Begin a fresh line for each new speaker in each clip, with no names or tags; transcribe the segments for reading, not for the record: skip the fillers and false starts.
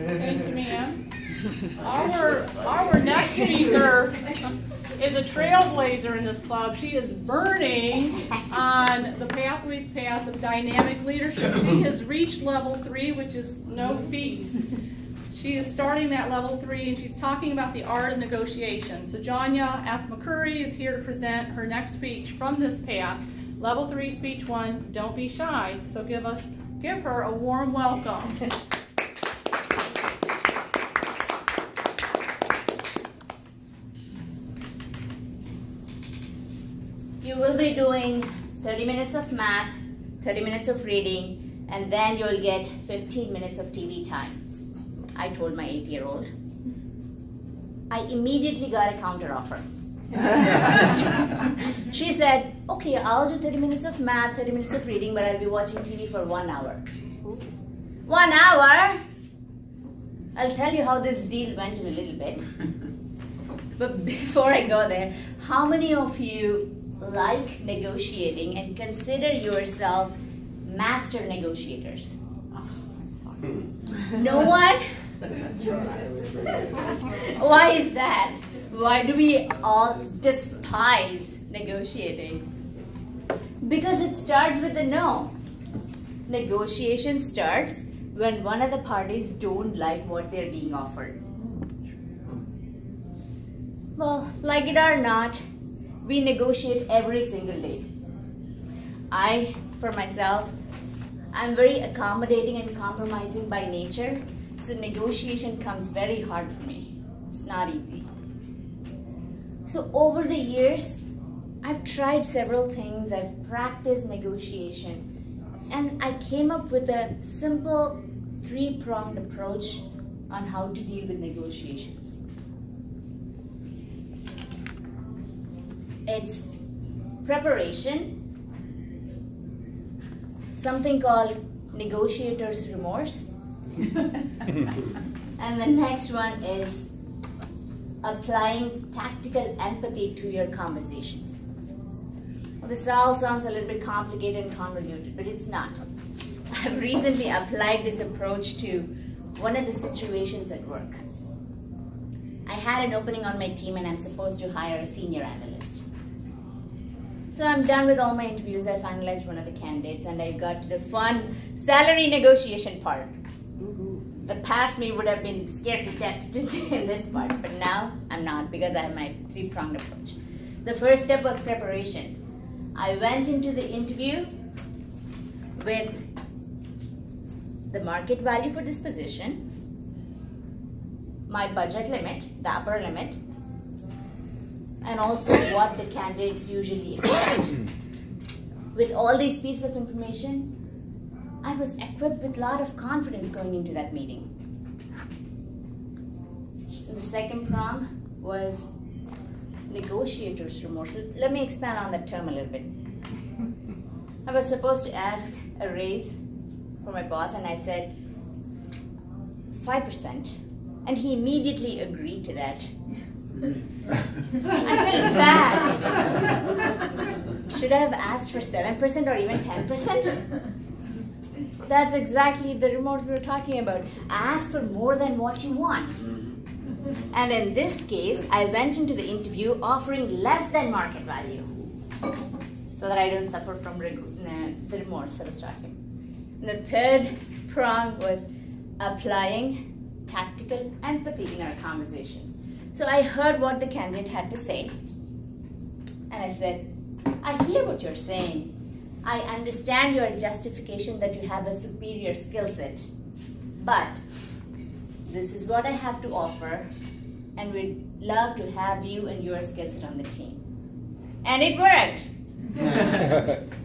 Thank you, ma'am. Our next speaker is a trailblazer in this club. She is burning on the Pathways path of dynamic leadership. She has reached level 3, which is no feat. She is starting that level 3, and she's talking about the art of negotiation. So Janya Athmacurry is here to present her next speech from this path. Level 3, speech 1, don't be shy. So give her a warm welcome.
You will be doing 30 minutes of math, 30 minutes of reading, and then you'll get 15 minutes of TV time. I told my 8-year-old. I immediately got a counteroffer. She said, okay, I'll do 30 minutes of math, 30 minutes of reading, but I'll be watching TV for 1 hour. 1 hour? I'll tell you how this deal went in a little bit. But before I go there, how many of you like negotiating and consider yourselves master negotiators? No one? Why is that? Why do we all despise negotiating? Because it starts with a no. Negotiation starts when one of the parties don't like what they're being offered. Well, like it or not, we negotiate every single day. I, for myself, I'm very accommodating and compromising by nature, so negotiation comes very hard for me. It's not easy. So over the years, I've tried several things. I've practiced negotiation, and I came up with a simple 3-pronged approach on how to deal with negotiations. It's preparation, something called negotiator's remorse, and the next one is applying tactical empathy to your conversations. Well, this all sounds a little bit complicated and convoluted, but it's not. I've recently applied this approach to one of the situations at work. I had an opening on my team and I'm supposed to hire a senior analyst. So I'm done with all my interviews. I finalized one of the candidates and I got to the fun salary negotiation part. The past me would have been scared to death in this part, but now I'm not, because I have my 3-pronged approach. The first step was preparation. I went into the interview with the market value for this position, my budget limit, the upper limit, and also what the candidates usually expect. With all these pieces of information, I was equipped with a lot of confidence going into that meeting. The second prong was negotiator's remorse. So let me expand on that term a little bit. I was supposed to ask a raise for my boss, and I said 5%, and he immediately agreed to that. I felt bad. Should I have asked for 7% or even 10%? That's exactly the remorse we were talking about. Ask for more than what you want. And in this case, I went into the interview offering less than market value so that I don't suffer from the remorse I was talking. And the third prong was applying tactical empathy in our conversations. So I heard what the candidate had to say, and I said, I hear what you're saying. I understand your justification that you have a superior skill set, but this is what I have to offer, and we'd love to have you and your skill set on the team. And it worked.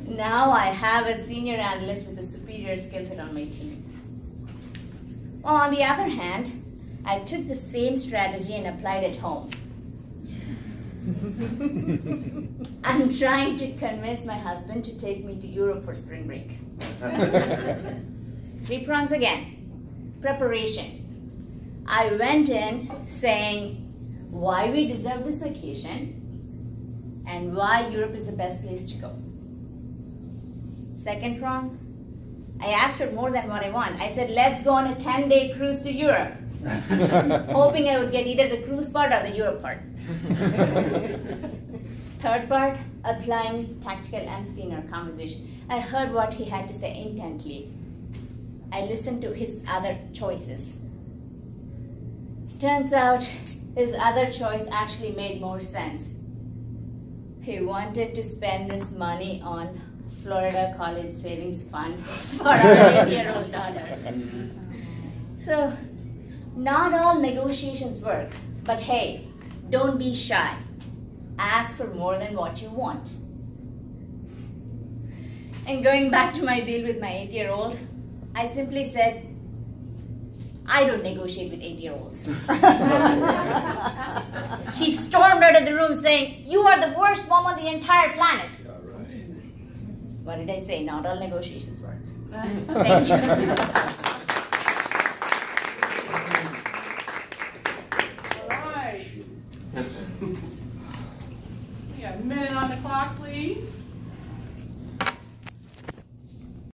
Now I have a senior analyst with a superior skill set on my team. Well, on the other hand, I took the same strategy and applied it home. I'm trying to convince my husband to take me to Europe for spring break. 3 prongs again. Preparation. I went in saying why we deserve this vacation and why Europe is the best place to go. Second prong, I asked for more than what I want. I said, let's go on a 10-day cruise to Europe, hoping I would get either the cruise part or the Europe part. Third part, applying tactical empathy in our conversation. I heard what he had to say intently. I listened to his other choices. Turns out, his other choice actually made more sense. He wanted to spend this money on Florida College Savings Fund for our 8-year-old daughter. So, not all negotiations work, but hey, don't be shy. Ask for more than what you want. And going back to my deal with my 8-year-old, I simply said, I don't negotiate with 8-year-olds. She stormed out of the room saying, you are the worst mom on the entire planet. What did I say? Not all negotiations work. Thank you.
All right. We got a minute on the clock, please.